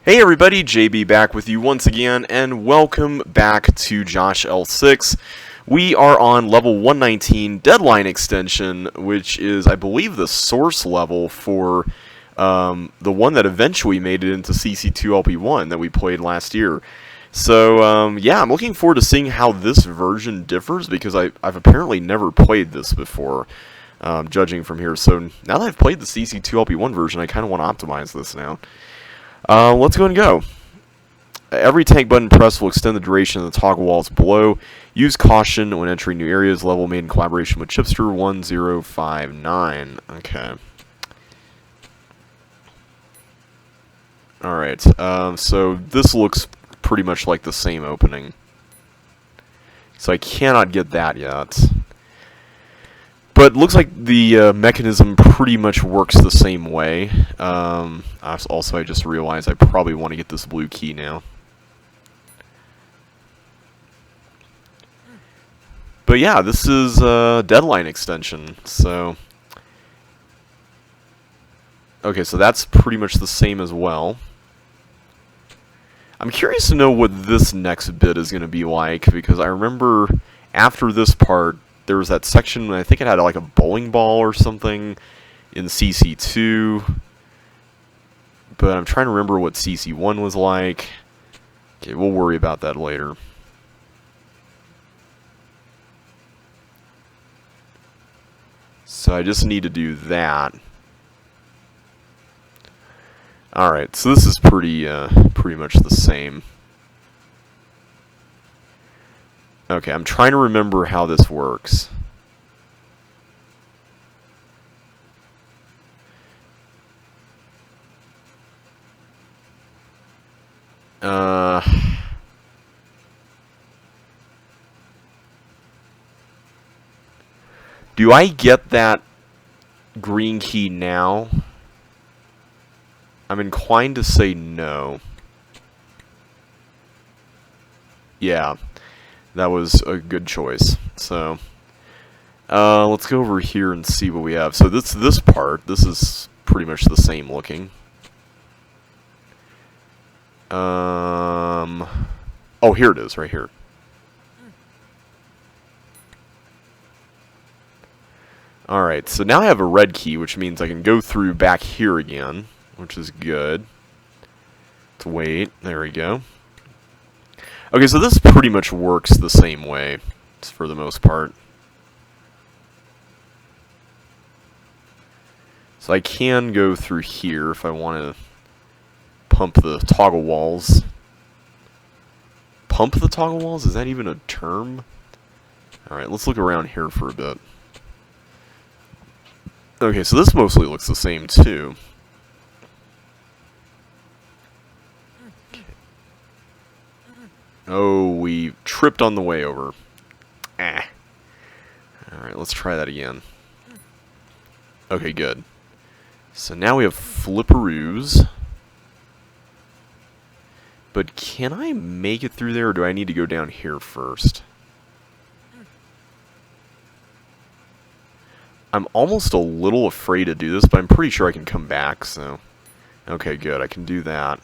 Hey everybody, JB back with you once again, and welcome back to JoshL6. We are on level 119 Deadline Extension, which is, I believe, the source level for the one that eventually made it into CC2LP1 that we played last year. So, yeah, I'm looking forward to seeing how this version differs, because I've apparently never played this before, judging from here. So, now that I've played the CC2LP1 version, I kind of want to optimize this now. Let's go and go. Every tank button press will extend the duration of the toggle walls below. Use caution when entering new areas. Level made in collaboration with Chipster1059. Okay. Alright, so this looks pretty much like the same opening. So I cannot get that yet. But it looks like the mechanism pretty much works the same way. Also, I just realized I probably want to get this blue key now. But yeah, this is Deadline Extension, so... Okay, so that's pretty much the same as well. I'm curious to know what this next bit is going to be like, because I remember after this part, there was that section, I think it had like a bowling ball or something in CC2. But I'm trying to remember what CC1 was like. Okay, we'll worry about that later. So I just need to do that. Alright, so this is pretty much the same. Okay, I'm trying to remember how this works. Do I get that green key now? I'm inclined to say no. Yeah, that was a good choice. So, let's go over here and see what we have. So this part, this is pretty much the same looking. Oh, here it is, right here. Alright, so now I have a red key, which means I can go through back here again, which is good. Let's wait. There we go. Okay, so this pretty much works the same way, for the most part. So I can go through here if I want to pump the toggle walls. Pump the toggle walls? Is that even a term? Alright, let's look around here for a bit. Okay, so this mostly looks the same too. Oh, we tripped on the way over. Ah. Alright, let's try that again. Okay, good. So now we have flipperoos. But can I make it through there, or do I need to go down here first? I'm almost a little afraid to do this, but I'm pretty sure I can come back, so... Okay, good, I can do that.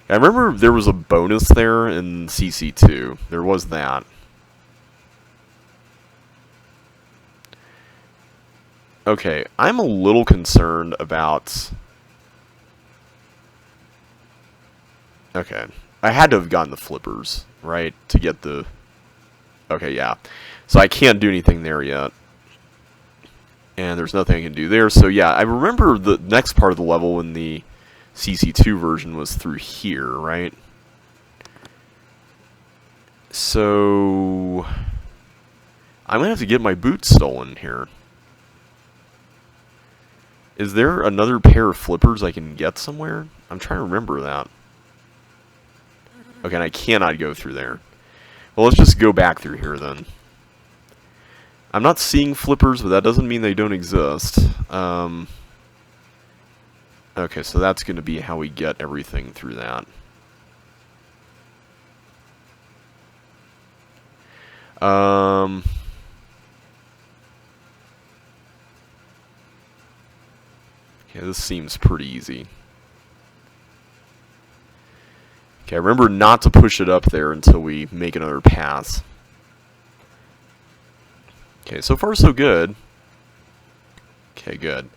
I remember there was a bonus there in CC2. There was that. Okay, I'm a little concerned about... Okay, I had to have gotten the flippers, right, to get the... Okay, yeah. So I can't do anything there yet. And there's nothing I can do there, so yeah, I remember the next part of the level in the CC2 version was through here, right? So... I'm gonna have to get my boots stolen here. Is there another pair of flippers I can get somewhere? I'm trying to remember that. Okay, and I cannot go through there. Well, let's just go back through here then. I'm not seeing flippers, but that doesn't mean they don't exist. Okay, so that's going to be how we get everything through that. Okay, this seems pretty easy. Okay, remember not to push it up there until we make another pass. Okay, so far so good. Okay, good.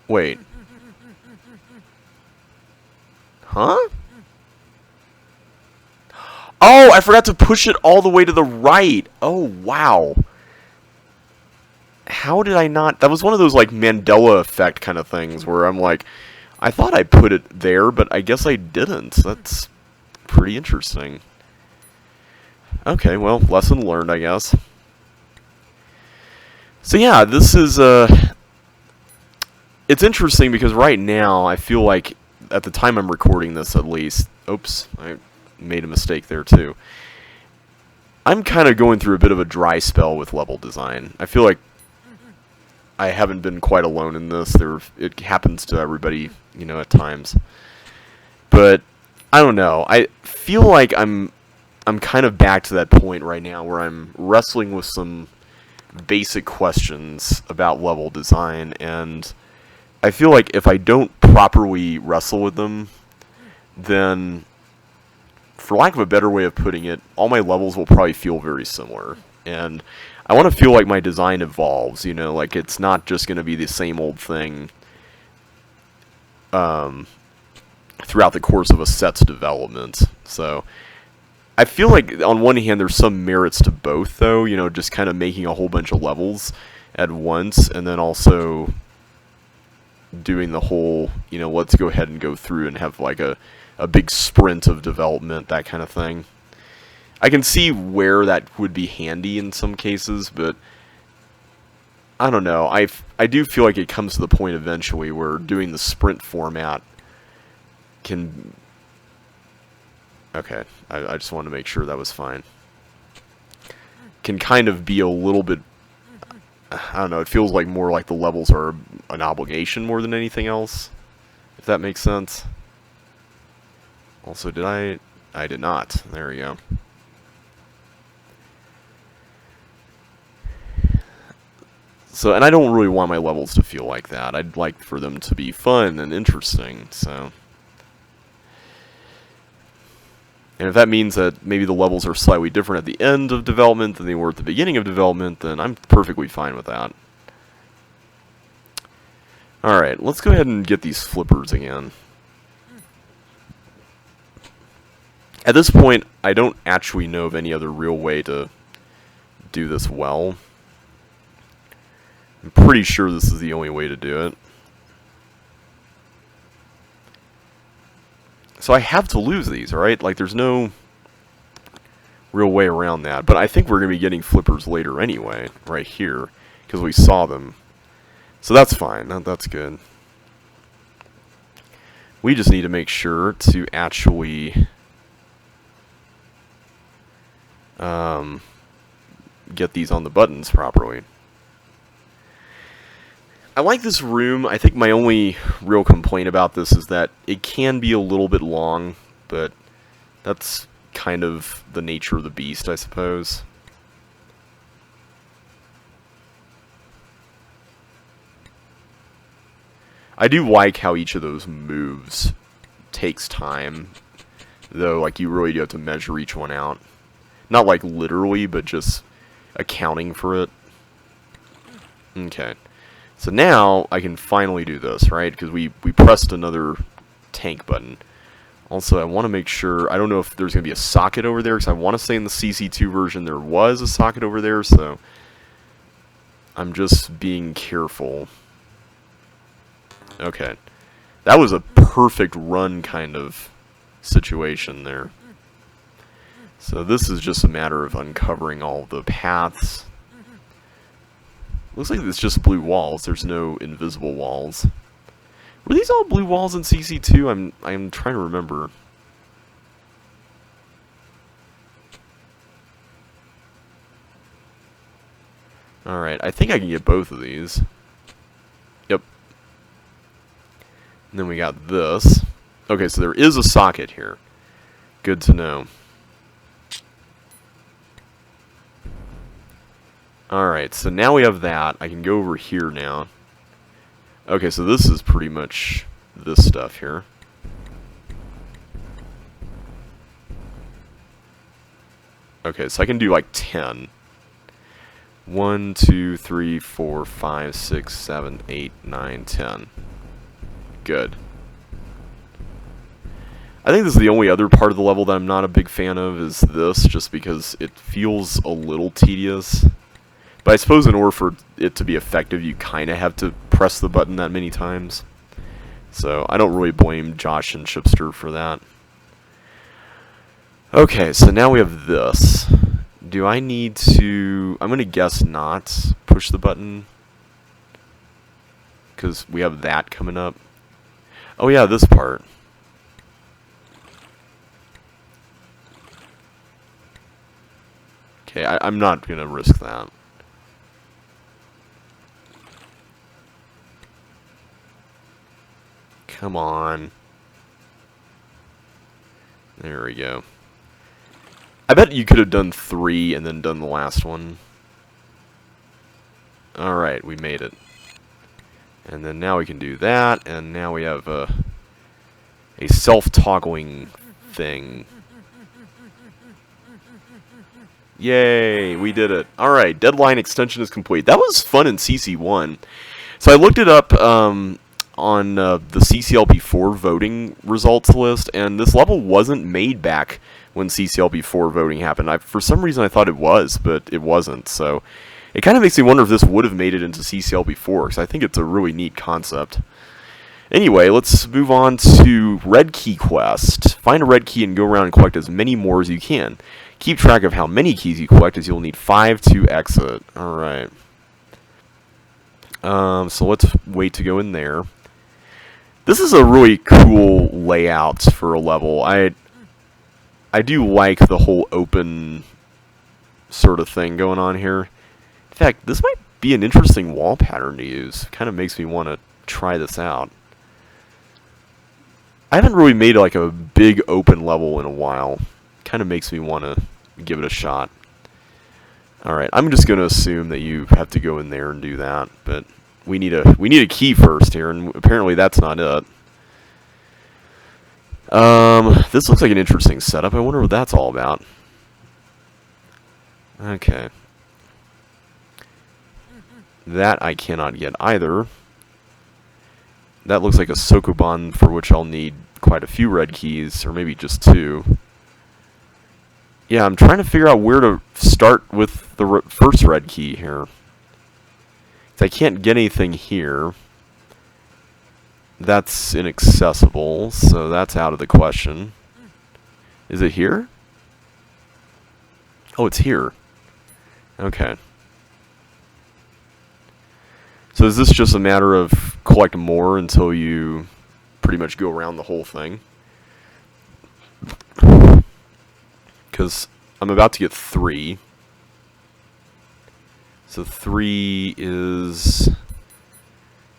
Wait. Huh? Oh, I forgot to push it all the way to the right. Oh, wow. How did I not? That was one of those, like, Mandela effect kind of things where I'm like, I thought I put it there, but I guess I didn't. That's pretty interesting. Okay, well, lesson learned, I guess. So yeah, this is, it's interesting because right now, I feel like, at the time I'm recording this at least, oops, I made a mistake there too. I'm kind of going through a bit of a dry spell with level design. I feel like I haven't been quite alone in this. It happens to everybody, you know, at times. But I don't know. I feel like I'm kind of back to that point right now where I'm wrestling with some basic questions about level design, and I feel like if I don't properly wrestle with them, then, for lack of a better way of putting it, all my levels will probably feel very similar. And I want to feel like my design evolves, you know, like it's not just going to be the same old thing throughout the course of a set's development. So I feel like on one hand there's some merits to both, though, you know, just kind of making a whole bunch of levels at once, and then also doing the whole, you know, let's go ahead and go through and have like a big sprint of development, that kind of thing. I can see where that would be handy in some cases, but I don't know. I do feel like it comes to the point eventually where doing the sprint format can... Okay, I just wanted to make sure that was fine. Can kind of be a little bit... I don't know, it feels like more like the levels are an obligation more than anything else, if that makes sense. Also, did I did not. There we go. So, and I don't really want my levels to feel like that. I'd like for them to be fun and interesting, so... And if that means that maybe the levels are slightly different at the end of development than they were at the beginning of development, then I'm perfectly fine with that. Alright, let's go ahead and get these flippers again. At this point, I don't actually know of any other real way to do this well. I'm pretty sure this is the only way to do it. So I have to lose these, right? Like, there's no real way around that. But I think we're going to be getting flippers later anyway, right here, because we saw them. So that's fine. That's good. We just need to make sure to actually get these on the buttons properly. I like this room. I think my only real complaint about this is that it can be a little bit long, but that's kind of the nature of the beast, I suppose. I do like how each of those moves takes time, though, like, you really do have to measure each one out. Not like literally, but just accounting for it. Okay. So now I can finally do this, right? Because we pressed another tank button. Also, I want to make sure... I don't know if there's going to be a socket over there, because I want to say in the CC2 version there was a socket over there, so... I'm just being careful. Okay. That was a perfect run kind of situation there. So this is just a matter of uncovering all the paths. Looks like it's just blue walls. There's no invisible walls. Were these all blue walls in CC2? I'm trying to remember. Alright, I think I can get both of these. Yep. And then we got this. Okay, so there is a socket here. Good to know. Alright, so now we have that. I can go over here now. Okay, so this is pretty much this stuff here. Okay, so I can do like 10. 1, 2, 3, 4, 5, 6, 7, 8, 9, 10. Good. I think this is the only other part of the level that I'm not a big fan of is this, just because it feels a little tedious. But I suppose in order for it to be effective, you kind of have to press the button that many times. So I don't really blame Josh and Chipster for that. Okay, so now we have this. Do I need to... I'm going to guess not push the button, because we have that coming up. Oh yeah, this part. Okay, I'm not going to risk that. Come on. There we go. I bet you could have done 3 and then done the last one. Alright, we made it. And then now we can do that, and now we have a self-toggling thing. Yay, we did it. Alright, deadline extension is complete. That was fun in CC1. So I looked it up on the CCLP4 voting results list, and this level wasn't made back when CCLP4 voting happened. For some reason I thought it was, but it wasn't. So it kind of makes me wonder if this would have made it into CCLP4, because I think it's a really neat concept. Anyway, let's move on to Red Key Quest. Find a red key and go around and collect as many more as you can. Keep track of how many keys you collect, as you'll need 5 to exit. Alright. So let's wait to go in there. This is a really cool layout for a level. I do like the whole open sort of thing going on here. In fact, this might be an interesting wall pattern to use. Kind of makes me want to try this out. I haven't really made like a big open level in a while. Kind of makes me want to give it a shot. Alright, I'm just going to assume that you have to go in there and do that, but we need a key first here, and apparently that's not it. This looks like an interesting setup. I wonder what that's all about. Okay. That I cannot get either. That looks like a Sokoban, for which I'll need quite a few red keys, or maybe just 2. Yeah, I'm trying to figure out where to start with the first red key here. I can't get anything here. That's inaccessible, so that's out of the question. Is it here? Oh, it's here. Okay. So is this just a matter of collect more until you pretty much go around the whole thing? Because I'm about to get 3. So 3 is...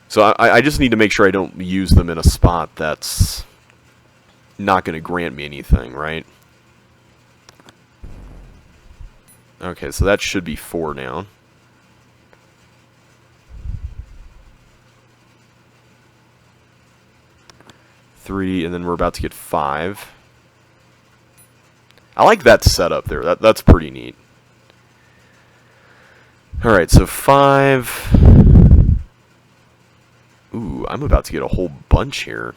So I just need to make sure I don't use them in a spot that's not going to grant me anything, right? Okay, so that should be 4 now. Three, and then we're about to get 5. I like that setup there. That's pretty neat. Alright, so 5... Ooh, I'm about to get a whole bunch here.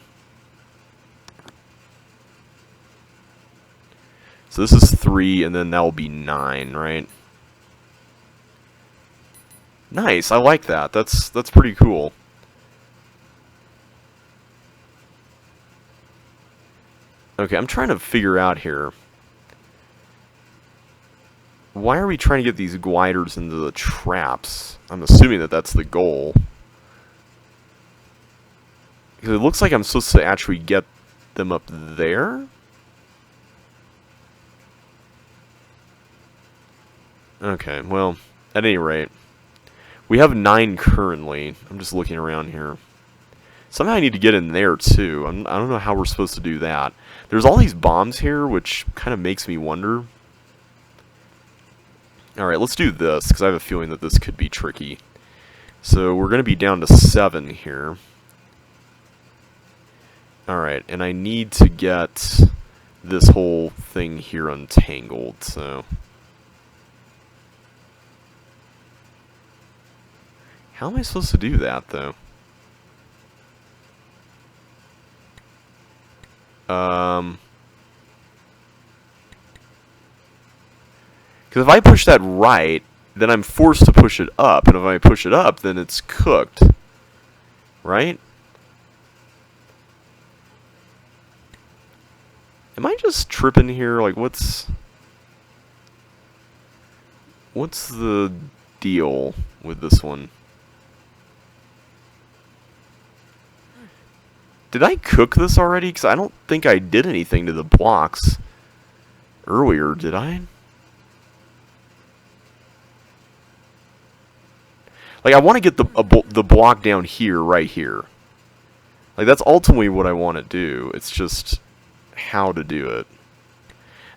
So this is 3, and then that will be 9, right? Nice, I like that. That's pretty cool. Okay, I'm trying to figure out here. Why are we trying to get these gliders into the traps? I'm assuming that that's the goal. Because it looks like I'm supposed to actually get them up there. Okay, well, at any rate, we have 9 currently. I'm just looking around here. Somehow I need to get in there, too. I don't know how we're supposed to do that. There's all these bombs here, which kind of makes me wonder. Alright, let's do this, because I have a feeling that this could be tricky. So we're going to be down to 7 here. Alright, and I need to get this whole thing here untangled, so... How am I supposed to do that, though? Because if I push that right, then I'm forced to push it up, and if I push it up, then it's cooked. Right? Am I just tripping here? Like, what's the deal with this one? Did I cook this already? Because I don't think I did anything to the blocks earlier, did I? Like, I want to get the block down here, right here. Like, that's ultimately what I want to do. It's just how to do it.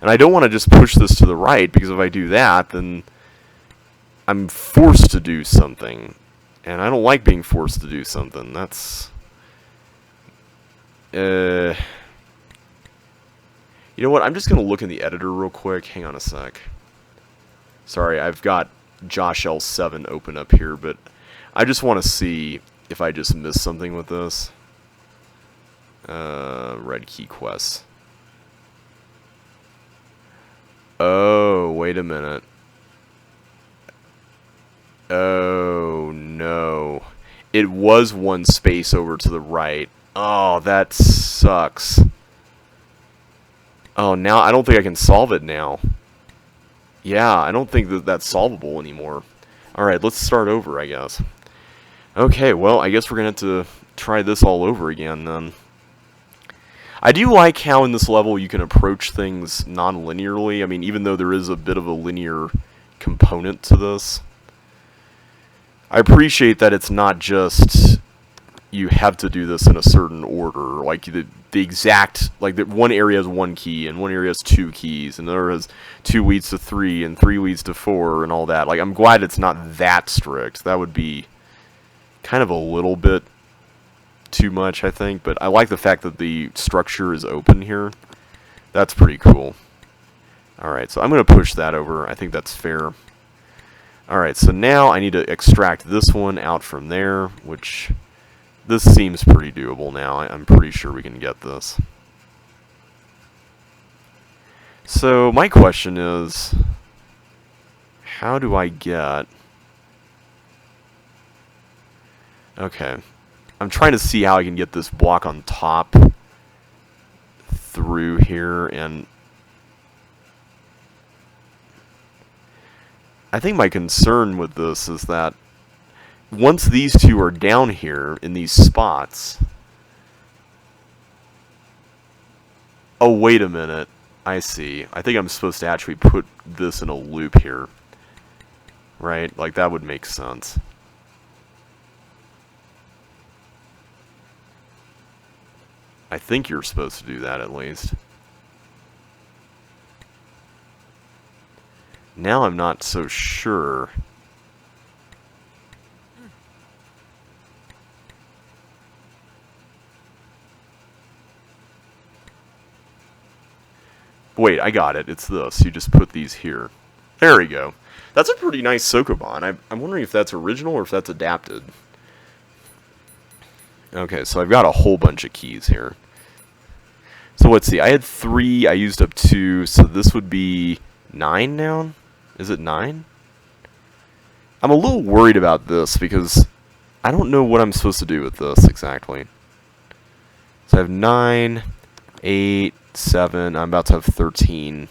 And I don't want to just push this to the right, because if I do that, then I'm forced to do something. And I don't like being forced to do something. That's... You know what? I'm just going to look in the editor real quick. Hang on a sec. Sorry, I've got JoshL6 open up here, but I just want to see if I just missed something with this. Red key quests. Oh, wait a minute. Oh, no. It was one space over to the right. Oh, that sucks. Oh, now I don't think I can solve it now. Yeah, I don't think that that's solvable anymore. Alright, let's start over, I guess. Okay, well, I guess we're going to have to try this all over again, then. I do like how in this level you can approach things non-linearly. I mean, even though there is a bit of a linear component to this. I appreciate that it's not just you have to do this in a certain order. Like, the exact, like, that one area has one key, and one area has two keys, and another has 2 leads to 3, and 3 leads to 4, and all that. Like, I'm glad it's not that strict. That would be kind of a little bit too much, I think, but I like the fact that the structure is open here. That's pretty cool. Alright, so I'm going to push that over. I think that's fair. Alright, so now I need to extract this one out from there, which this seems pretty doable now. I'm pretty sure we can get this. So my question is, how do I get... Okay. I'm trying to see how I can get this block on top through here, and I think my concern with this is that once these two are down here in these spots... Oh, wait a minute. I see. I think I'm supposed to actually put this in a loop here. Right? Like, that would make sense. I think you're supposed to do that, at least. Now I'm not so sure. Wait, I got it. It's this. You just put these here. There we go. That's a pretty nice Sokoban. I'm wondering if that's original or if that's adapted. Okay, so I've got a whole bunch of keys here. So let's see, I had 3, I used up 2, so this would be 9 now? Is it 9? I'm a little worried about this because I don't know what I'm supposed to do with this exactly. So I have 9, 8, 7, I'm about to have 13.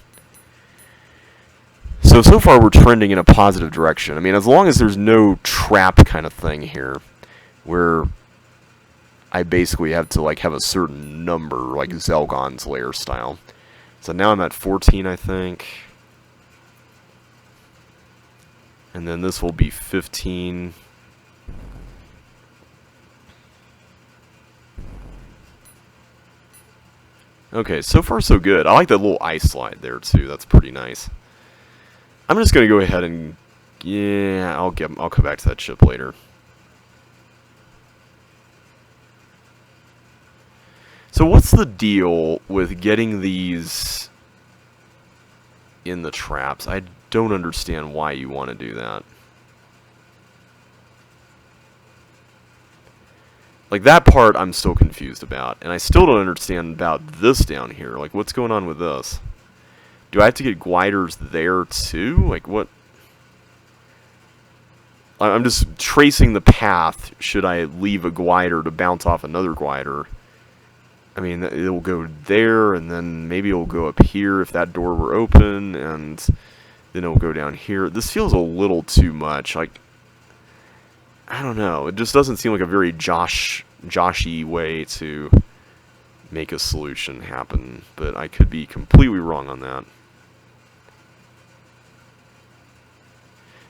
So far we're trending in a positive direction. I mean, as long as there's no trap kind of thing here, where I basically have to, like, have a certain number, like Zelgon's layer style. So now I'm at 14, I think. And then this will be 15. Okay, so far so good. I like that little ice slide there, too. That's pretty nice. I'm just going to go ahead and... Yeah, I'll come back to that chip later. So what's the deal with getting these in the traps? I don't understand why you want to do that. Like, that part I'm still confused about. And I still don't understand about this down here. Like, what's going on with this? Do I have to get gliders there, too? Like, what? I'm just tracing the path. Should I leave a glider to bounce off another glider? I mean, it'll go there, and then maybe it'll go up here if that door were open, and then it'll go down here. This feels a little too much. Like, I don't know. It just doesn't seem like a very Joshy way to make a solution happen, but I could be completely wrong on that.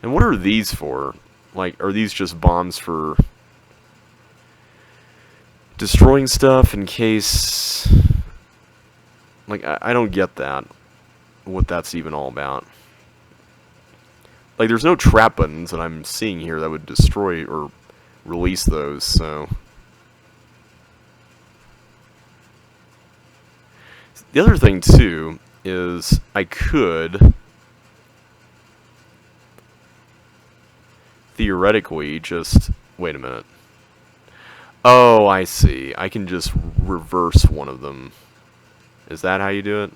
And what are these for? Like, are these just bombs for destroying stuff in case... Like, I don't get that. What that's even all about. Like, there's no trap buttons that I'm seeing here that would destroy or release those, so... The other thing, too, is I could... theoretically just... Wait a minute. Oh, I see. I can just reverse one of them. Is that how you do it?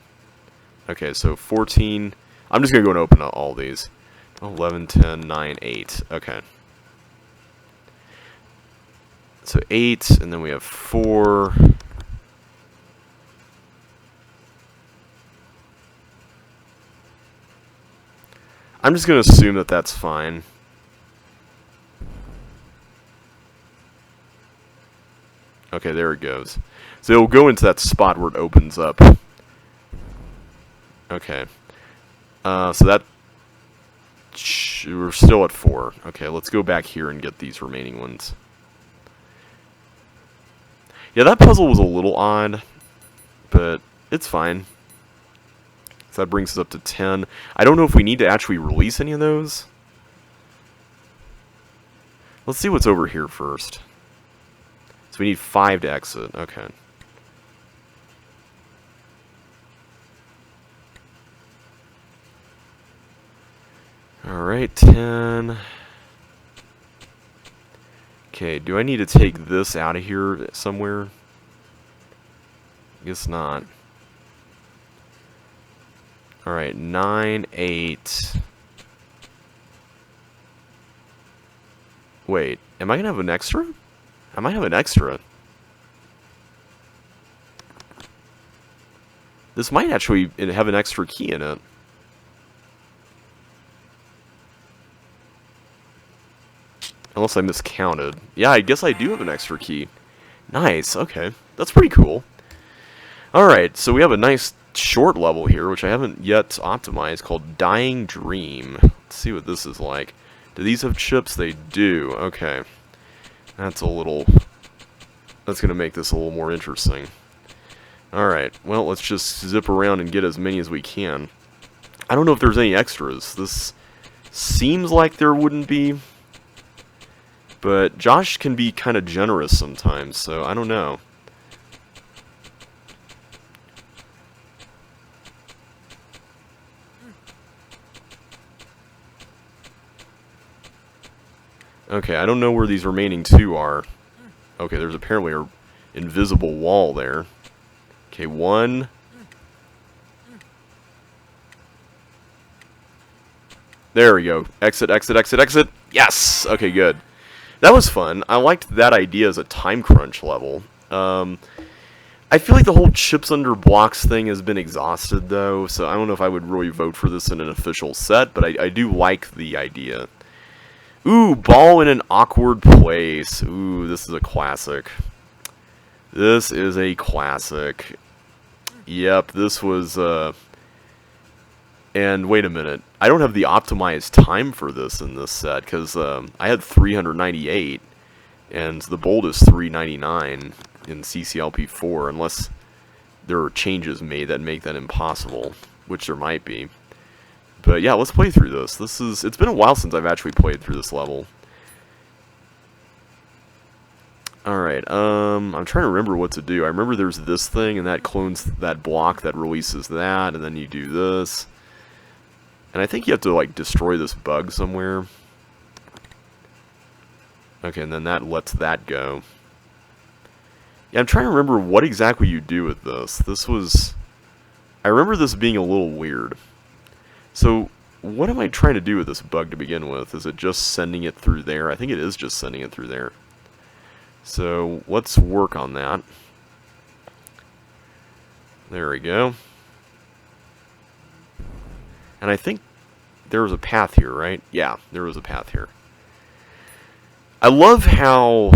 Okay, so 14... I'm just going to go and open up all these. 11, 10, 9, 8. Okay. So 8, and then we have 4. I'm just going to assume that that's fine. Okay, there it goes. So it'll go into that spot where it opens up. Okay. So that... We're still at 4. Okay, let's go back here and get these remaining ones. Yeah, that puzzle was a little odd, but it's fine. So that brings us up to 10. I don't know if we need to actually release any of those. Let's see what's over here first. So we need 5 to exit. Okay. Alright, 10. Okay, do I need to take this out of here somewhere? Guess not. Alright, 9, 8. Wait, am I going to have an extra? I might have an extra. This might actually have an extra key in it. Unless I miscounted. Yeah, I guess I do have an extra key. Nice, okay. That's pretty cool. Alright, so we have a nice short level here, which I haven't yet optimized, called Dying Dream. Let's see what this is like. Do these have chips? They do. Okay. That's going to make this a little more interesting. Alright, well, let's just zip around and get as many as we can. I don't know if there's any extras. This seems like there wouldn't be. But Josh can be kind of generous sometimes, so I don't know. Okay, I don't know where these remaining 2 are. Okay, there's apparently an invisible wall there. Okay, 1. There we go. Exit, exit, exit, exit. Yes! Okay, good. That was fun. I liked that idea as a time crunch level. I feel like the whole chips under blocks thing has been exhausted, though, so I don't know if I would really vote for this in an official set, but I do like the idea. Ooh, ball in an awkward place. Ooh, this is a classic. This is a classic. Yep, this was, and wait a minute. I don't have the optimized time for this in this set, because I had 398, and the bold is 399 in CCLP4, unless there are changes made that make that impossible, which there might be. But yeah, let's play through this. It's been a while since I've actually played through this level. Alright, I'm trying to remember what to do. I remember there's this thing, and that clones that block that releases that, and then you do this. And I think you have to, like, destroy this bug somewhere. Okay, and then that lets that go. Yeah, I'm trying to remember what exactly you do with this. This was... I remember this being a little weird. So, what am I trying to do with this bug to begin with? Is it just sending it through there? I think it is just sending it through there. So, let's work on that. There we go. And I think there was a path here, right? Yeah, there was a path here. I love how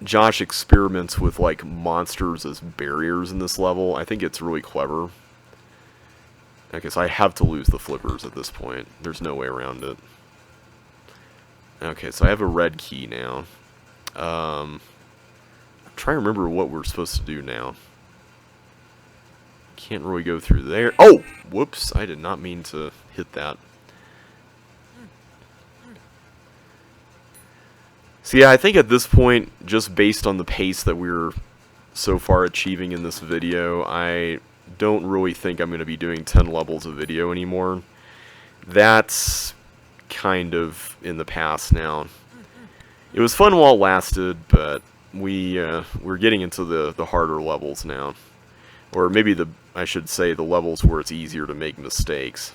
Josh experiments with, like, monsters as barriers in this level. I think it's really clever. Okay, so I have to lose the flippers at this point. There's no way around it. Okay, so I have a red key now. I'm trying to remember what we're supposed to do now. Can't really go through there. Oh! Whoops, I did not mean to hit that. So yeah, I think at this point, just based on the pace that we're so far achieving in this video, I don't really think I'm going to be doing 10 levels of video anymore. That's kind of in the past now. It was fun while it lasted, but we're getting into the harder levels now. Or maybe I should say the levels where it's easier to make mistakes.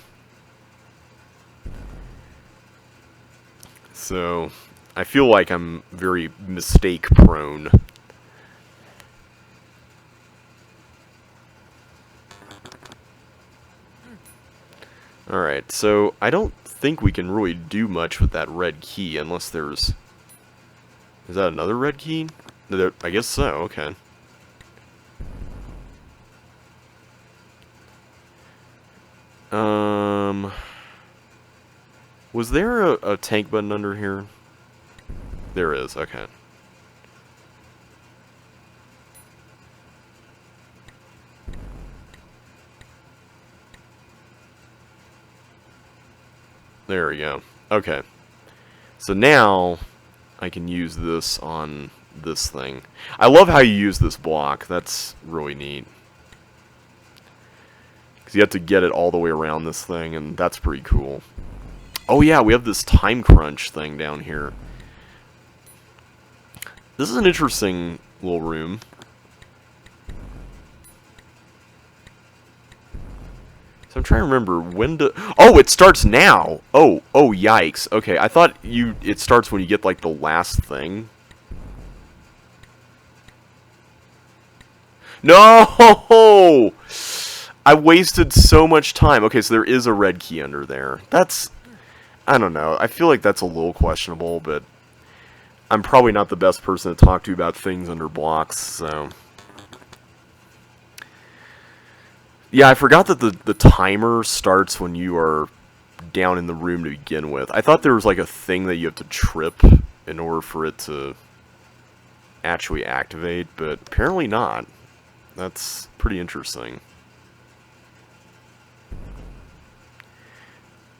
So, I feel like I'm very mistake prone. Alright, so I don't think we can really do much with that red key unless there's... Is that another red key? I guess so, okay. Was there a tank button under here? There is, okay. There we go. Okay. So now I can use this on this thing. I love how you use this block. That's really neat. Because you have to get it all the way around this thing, and that's pretty cool. Oh yeah, we have this time crunch thing down here. This is an interesting little room. So I'm trying to remember when to... Oh, it starts now! Oh, yikes. Okay, I thought it starts when you get, like, the last thing. No! I wasted so much time. Okay, so there is a red key under there. That's... I don't know. I feel like that's a little questionable, but I'm probably not the best person to talk to about things under blocks, so... Yeah, I forgot that the timer starts when you are down in the room to begin with. I thought there was like a thing that you have to trip in order for it to actually activate, but apparently not. That's pretty interesting.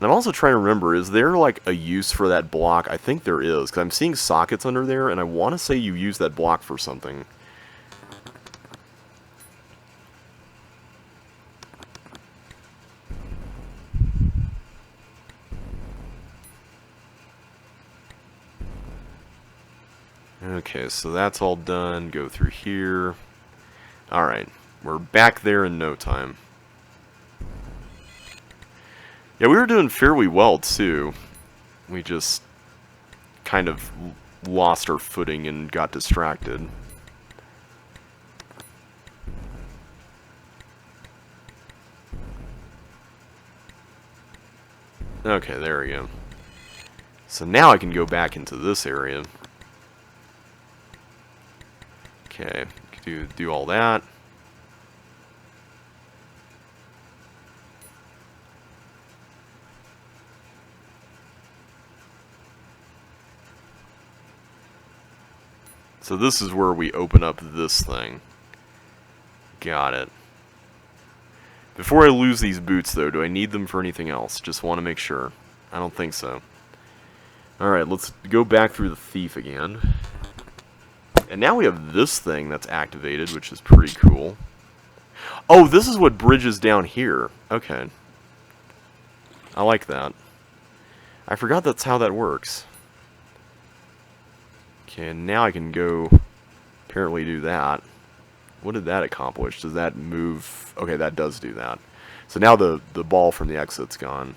And I'm also trying to remember, is there like a use for that block? I think there is, because I'm seeing sockets under there, and I want to say you use that block for something. Okay, so that's all done. Go through here. Alright, we're back there in no time. Yeah, we were doing fairly well, too. We just kind of lost our footing and got distracted. Okay, there we go. So now I can go back into this area. Okay, do all that. So this is where we open up this thing. Got it. Before I lose these boots, though, do I need them for anything else? Just want to make sure. I don't think so. Alright, let's go back through the thief again. And now we have this thing that's activated, which is pretty cool. Oh, this is what bridges down here. Okay. I like that. I forgot that's how that works. Okay, and now I can go apparently do that. What did that accomplish? Does that move? Okay, that does do that. So now the ball from the exit's gone.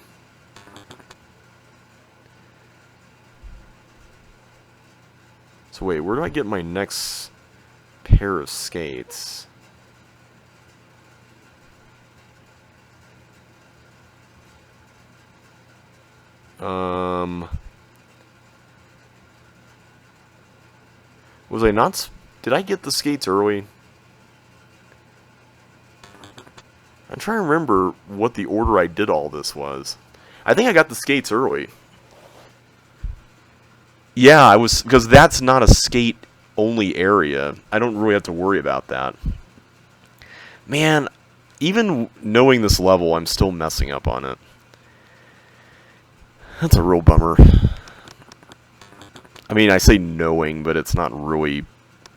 So wait, where do I get my next pair of skates? Was I not... Did I get the skates early? I'm trying to remember what the order I did all this was. I think I got the skates early. Yeah, I was... Because that's not a skate-only area. I don't really have to worry about that. Man, even knowing this level, I'm still messing up on it. That's a real bummer. I mean, I say knowing, but it's not really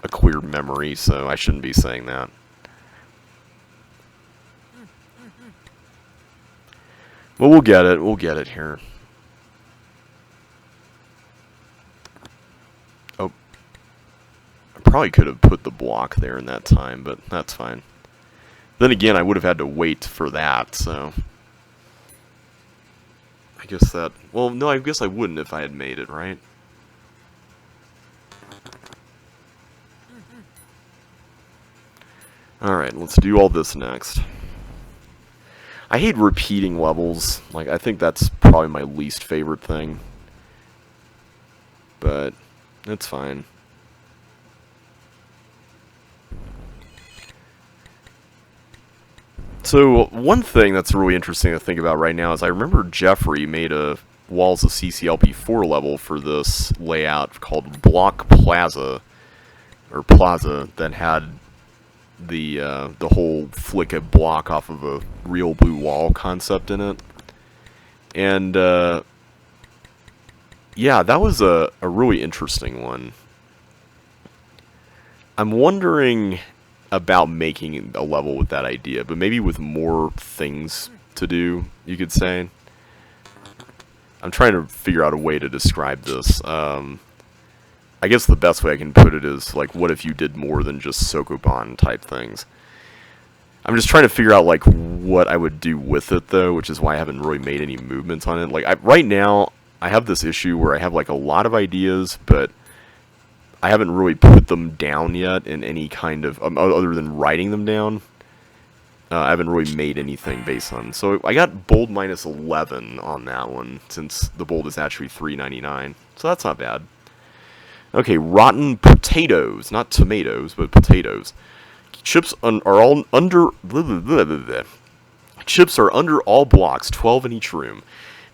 a clear memory, so I shouldn't be saying that. Well, we'll get it. We'll get it here. Oh. I probably could have put the block there in that time, but that's fine. Then again, I would have had to wait for that, so... I guess that... Well, no, I guess I wouldn't if I had made it, right? Alright, let's do all this next. I hate repeating levels. Like, I think that's probably my least favorite thing. But, it's fine. So, one thing that's really interesting to think about right now is I remember Jeffrey made a Walls of CCLP4 level for this layout called Block Plaza, or Plaza, that had the whole flick a block off of a real blue wall concept in it. And, yeah, that was a really interesting one. I'm wondering about making a level with that idea, but maybe with more things to do, you could say. I'm trying to figure out a way to describe this. I guess the best way I can put it is, like, what if you did more than just Sokoban type things? I'm just trying to figure out, like, what I would do with it, though, which is why I haven't really made any movements on it. Like, right now, I have this issue where I have, like, a lot of ideas, but I haven't really put them down yet in any kind of... other than writing them down. I haven't really made anything based on... So, I got bold minus 11 on that one, since the bold is actually 3.99. So, that's not bad. Okay, rotten potatoes. Not tomatoes, but potatoes. Chips are all under... Chips are under all blocks, 12 in each room.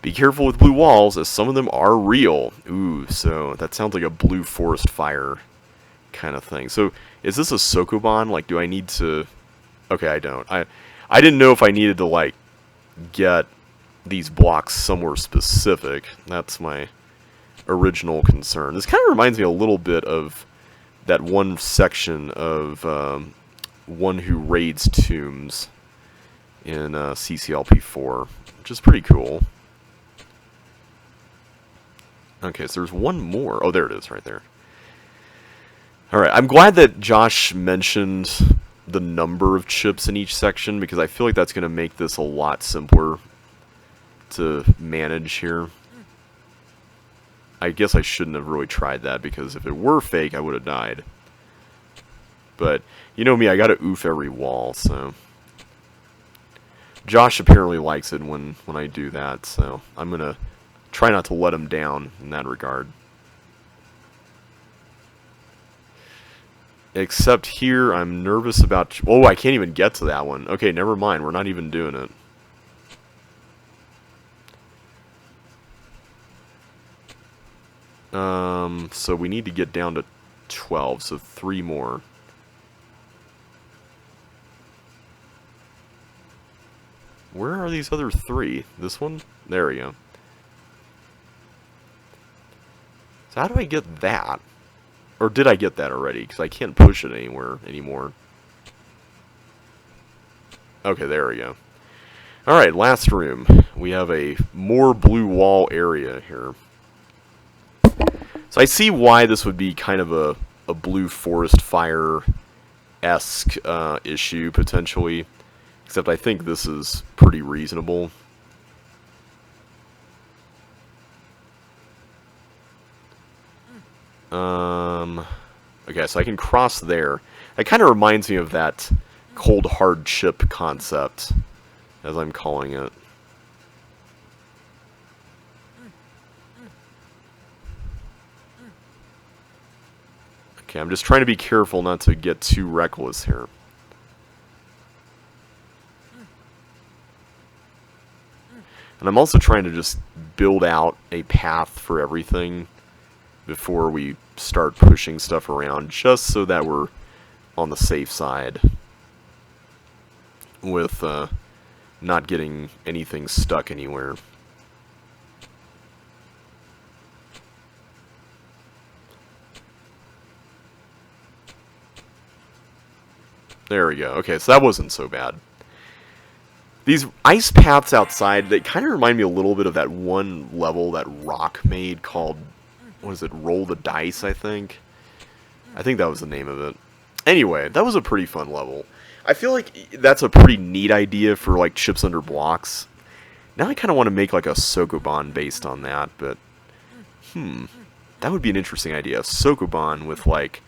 Be careful with blue walls, as some of them are real. Ooh, so that sounds like a blue forest fire kind of thing. So, is this a Sokoban? Like, do I need to... Okay, I don't. I didn't know if I needed to, like, get these blocks somewhere specific. That's my original concern. This kind of reminds me a little bit of that one section of One Who Raids Tombs in CCLP4, which is pretty cool. Okay, so there's one more. Oh, there it is, right there. Alright, I'm glad that Josh mentioned the number of chips in each section, because I feel like that's going to make this a lot simpler to manage here. I guess I shouldn't have really tried that, because if it were fake, I would have died. But, you know me, I gotta oof every wall, so... Josh apparently likes it when I do that, so I'm gonna try not to let him down in that regard. Except here, I'm nervous about... Oh, I can't even get to that one. Okay, never mind, we're not even doing it. So we need to get down to 12, so 3 more. Where are these other 3? This one? There we go. So how do I get that? Or did I get that already? Because I can't push it anywhere anymore. Okay, there we go. Alright, last room. We have a more blue wall area here. So I see why this would be kind of a blue forest fire-esque issue, potentially. Except I think this is pretty reasonable. Okay, so I can cross there. That kind of reminds me of that cold hard chip concept, as I'm calling it. Okay, I'm just trying to be careful not to get too reckless here. And I'm also trying to just build out a path for everything before we start pushing stuff around, just so that we're on the safe side with not getting anything stuck anywhere. There we go. Okay, so that wasn't so bad. These ice paths outside, they kind of remind me a little bit of that one level that Rock made called, what is it, Roll the Dice, I think? I think that was the name of it. Anyway, that was a pretty fun level. I feel like that's a pretty neat idea for, like, chips under blocks. Now I kind of want to make, like, a Sokoban based on that, but, that would be an interesting idea. A Sokoban with, like,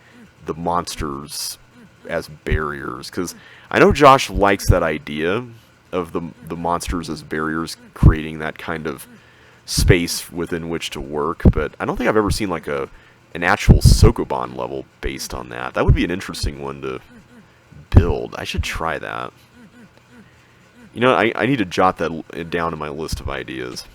the monsters as barriers, because I know Josh likes that idea of the monsters as barriers, creating that kind of space within which to work, but I don't think I've ever seen like an actual Sokoban level based on that. That would be an interesting one to build. I should try that. You know, I need to jot that down in my list of ideas.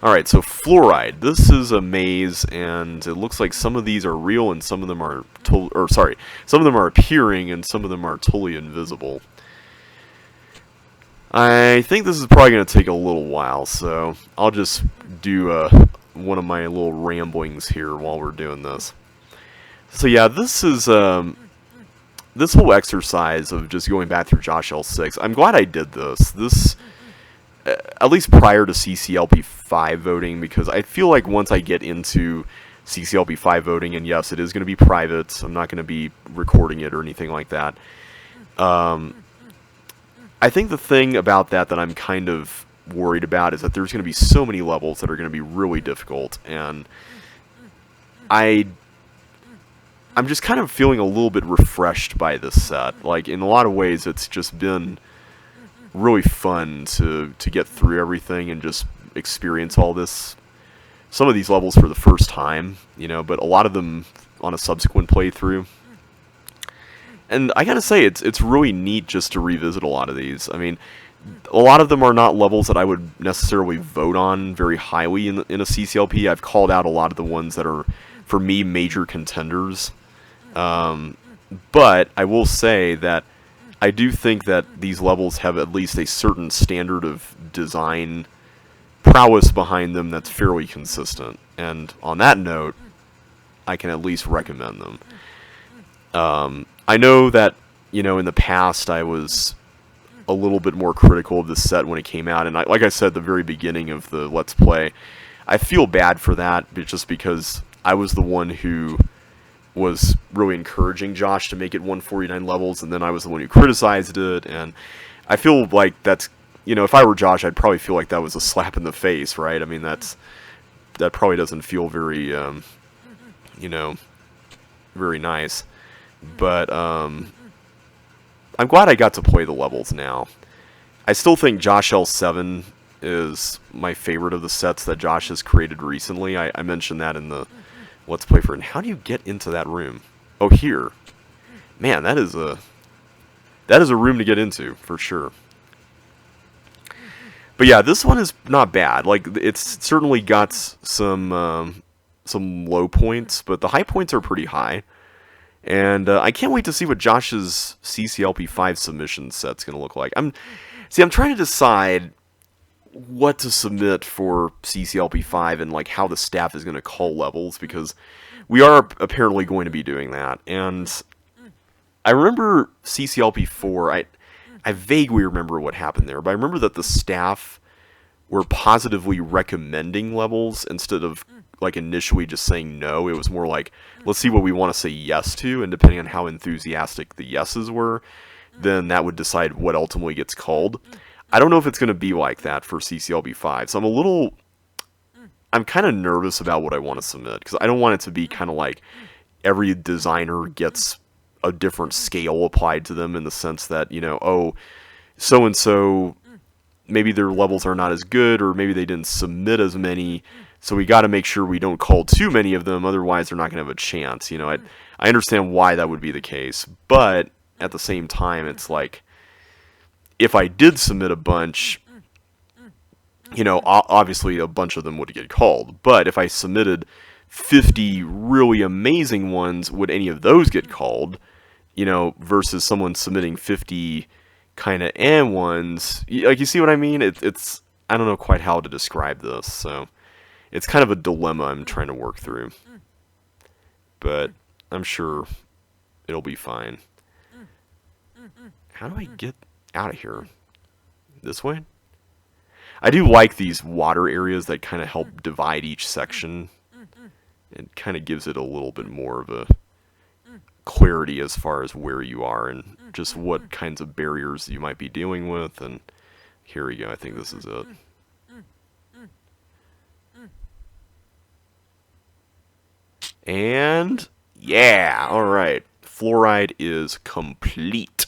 Alright, so fluoride. This is a maze, and it looks like some of these are real and some of them are some of them are appearing and some of them are totally invisible. I think this is probably going to take a little while, so I'll just do one of my little ramblings here while we're doing this. So yeah, this is this whole exercise of just going back through JoshL6. I'm glad I did this. This, at least prior to CCLP5 voting, because I feel like once I get into CCLP5 voting, and yes, it is going to be private, I'm not going to be recording it or anything like that. I think the thing about that I'm kind of worried about is that there's going to be so many levels that are going to be really difficult, and I'm just kind of feeling a little bit refreshed by this set. Like, in a lot of ways, it's just been really fun to get through everything and just experience all this. Some of these levels for the first time, you know, but a lot of them on a subsequent playthrough. And I gotta say, it's really neat just to revisit a lot of these. I mean, a lot of them are not levels that I would necessarily vote on very highly in a CCLP. I've called out a lot of the ones that are, for me, major contenders. But I will say that I do think that these levels have at least a certain standard of design prowess behind them that's fairly consistent. And on that note, I can at least recommend them. I know that, you know, in the past I was a little bit more critical of this set when it came out, and like I said at the very beginning of the Let's Play, I feel bad for that, just because I was the one who was really encouraging Josh to make it 149 levels, and then I was the one who criticized it, and I feel like that's, you know, if I were Josh, I'd probably feel like that was a slap in the face, right? I mean, that probably doesn't feel very, you know, very nice. But I'm glad I got to play the levels now. I still think JoshL7 is my favorite of the sets that Josh has created recently. I mentioned that in the Let's Play for it. And how do you get into that room? Oh, here. Man, that is a room to get into, for sure. But yeah, this one is not bad. Like, it's certainly got some low points, but the high points are pretty high. And I can't wait to see what Josh's CCLP5 submission set's going to look like. I'm trying to decide what to submit for CCLP5 and like how the staff is going to call levels, because we are apparently going to be doing that. And I remember CCLP4, I vaguely remember what happened there, but I remember that the staff were positively recommending levels instead of like initially just saying no. It was more like, let's see what we want to say yes to, and depending on how enthusiastic the yeses were, then that would decide what ultimately gets called. I don't know if it's going to be like that for CCLB5, so I'm kind of nervous about what I want to submit, because I don't want it to be kind of like every designer gets a different scale applied to them, in the sense that, you know, oh, so-and-so, maybe their levels are not as good, or maybe they didn't submit as many, so we got to make sure we don't call too many of them, otherwise they're not going to have a chance. You know, I understand why that would be the case, but at the same time, it's like, if I did submit a bunch, you know, obviously a bunch of them would get called, but if I submitted 50 really amazing ones, would any of those get called? You know, versus someone submitting 50 kind of ones. Like, you see what I mean? It's I don't know quite how to describe this, so it's kind of a dilemma I'm trying to work through. But I'm sure it'll be fine. How do I get out of here? This way? I do like these water areas that kind of help divide each section. It kind of gives it a little bit more of a clarity as far as where you are and just what kinds of barriers you might be dealing with. And here we go. I think this is it. And yeah, all right. Fluoride is complete.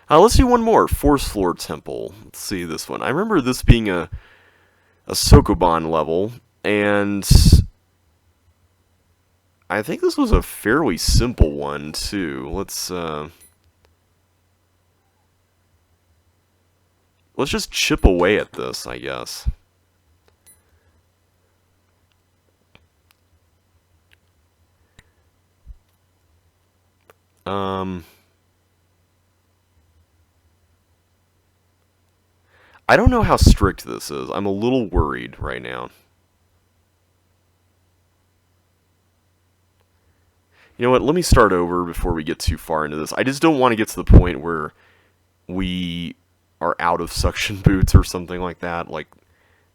Let's do one more. Force Floor Temple. Let's see this one. I remember this being a Sokoban level, and I think this was a fairly simple one too. Let's just chip away at this, I guess. I don't know how strict this is. I'm a little worried right now. You know what? Let me start over before we get too far into this. I just don't want to get to the point where we are out of suction boots or something like that, like,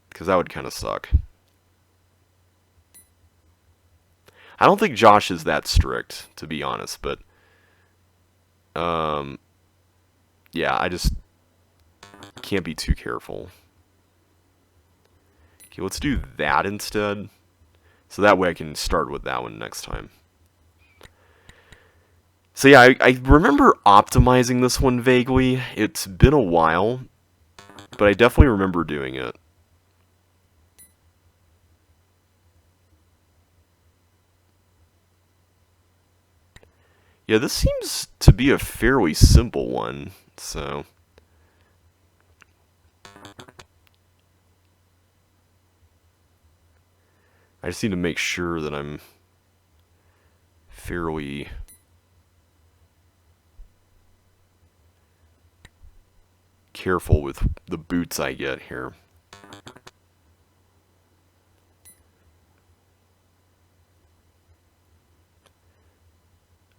because that would kind of suck. I don't think Josh is that strict, to be honest, but yeah, I just can't be too careful. Okay, let's do that instead, so that way I can start with that one next time. So yeah, I remember optimizing this one vaguely. It's been a while, but I definitely remember doing it. Yeah, this seems to be a fairly simple one, so I just need to make sure that I'm fairly careful with the boots I get here.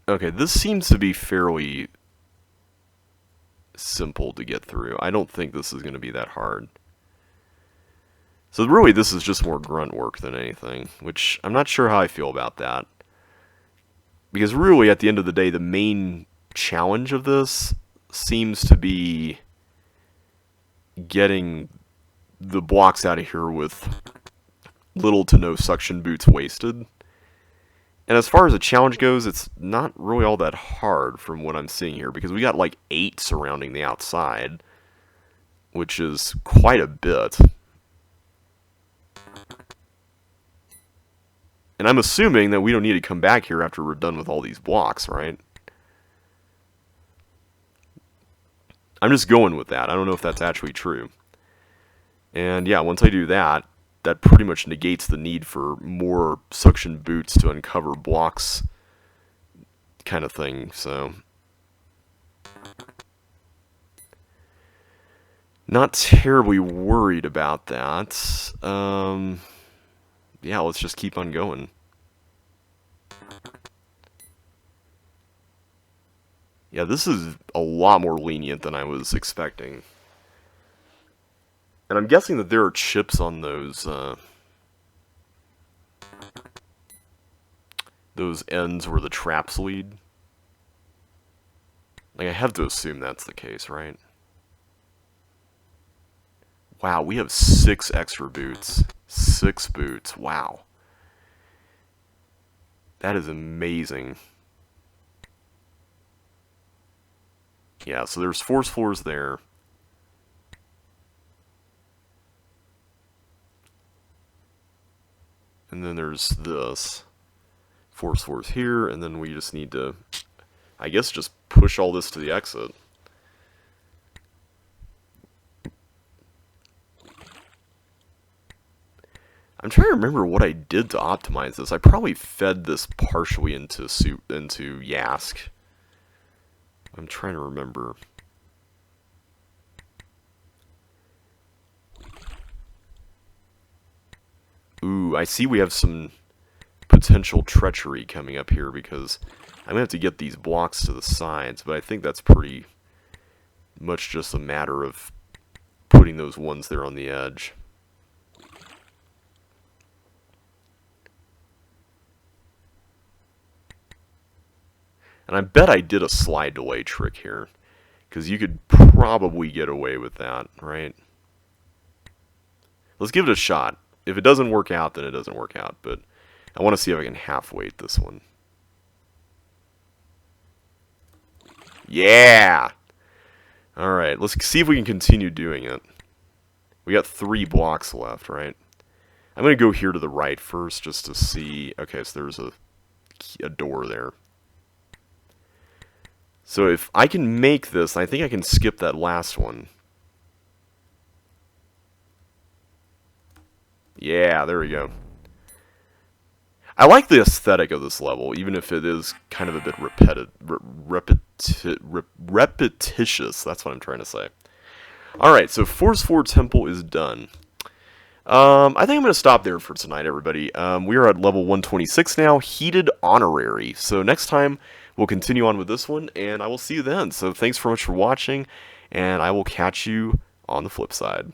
Okay, this seems to be fairly simple to get through. I don't think this is going to be that hard. So really, this is just more grunt work than anything, which I'm not sure how I feel about that. Because really, at the end of the day, the main challenge of this seems to be getting the blocks out of here with little to no suction boots wasted. And as far as the challenge goes, it's not really all that hard from what I'm seeing here, because we got like 8 surrounding the outside, which is quite a bit. And I'm assuming that we don't need to come back here after we're done with all these blocks, right? I'm just going with that. I don't know if that's actually true. And yeah, once I do that, that pretty much negates the need for more suction boots to uncover blocks kind of thing, so not terribly worried about that. Yeah, let's just keep on going. Yeah, this is a lot more lenient than I was expecting. And I'm guessing that there are chips on those ends where the traps lead. Like, I have to assume that's the case, right? Wow, we have 6 extra boots. 6 boots, wow. That is amazing. Yeah, so there's force floors there. And then there's this. Force floors here, and then we just need to, I guess, just push all this to the exit. I'm trying to remember what I did to optimize this. I probably fed this partially into Yask. I'm trying to remember. Ooh, I see we have some potential treachery coming up here because I'm going to have to get these blocks to the sides, but I think that's pretty much just a matter of putting those ones there on the edge. And I bet I did a slide delay trick here, because you could probably get away with that, right? Let's give it a shot. If it doesn't work out, then it doesn't work out, but I want to see if I can half-weight this one. Yeah! Alright, let's see if we can continue doing it. We got 3 blocks left, right? I'm going to go here to the right first just to see. Okay, so there's a door there. So if I can make this, I think I can skip that last one. Yeah, there we go. I like the aesthetic of this level, even if it is kind of a bit repetitious. That's what I'm trying to say. Alright, so Force 4 Temple is done. I think I'm going to stop there for tonight, everybody. We are at level 126 now, Heated Honorary. So next time, we'll continue on with this one, and I will see you then. So thanks very much for watching, and I will catch you on the flip side.